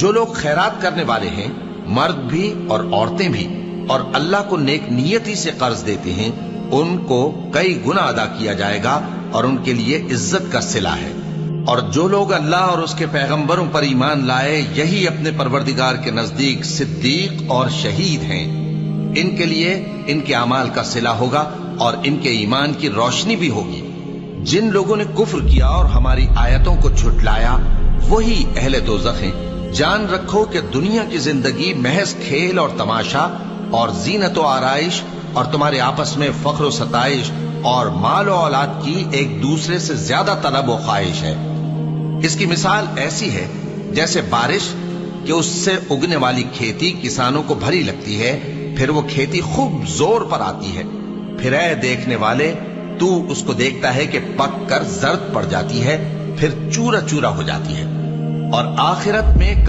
جو لوگ خیرات کرنے والے ہیں، مرد بھی اور عورتیں بھی، اور اللہ کو نیک نیتی سے قرض دیتے ہیں، ان کو کئی گنا ادا کیا جائے گا اور ان کے لیے عزت کا صلہ ہے۔ اور جو لوگ اللہ اور اس کے پیغمبروں پر ایمان لائے، یہی اپنے پروردگار کے نزدیک صدیق اور شہید ہیں۔ ان کے لیے ان کے اعمال کا صلہ ہوگا اور ان کے ایمان کی روشنی بھی ہوگی۔ جن لوگوں نے کفر کیا اور ہماری آیتوں کو جھٹلایا، وہی اہل دوزخ ہیں۔ جان رکھو کہ دنیا کی زندگی محض کھیل اور تماشا اور زینت و آرائش اور تمہارے آپس میں فخر و ستائش اور مال و اولاد کی ایک دوسرے سے زیادہ طلب و خواہش ہے۔ اس کی مثال ایسی ہے جیسے بارش کہ اس سے اگنے والی کھیتی کسانوں کو بھری لگتی ہے، پھر وہ کھیتی خوب زور پر آتی ہے، پھر اے دیکھنے والے تو اس کو دیکھتا ہے کہ پک کر زرد پڑ جاتی ہے، پھر چورا چورا ہو جاتی ہے۔ اور آخرت میں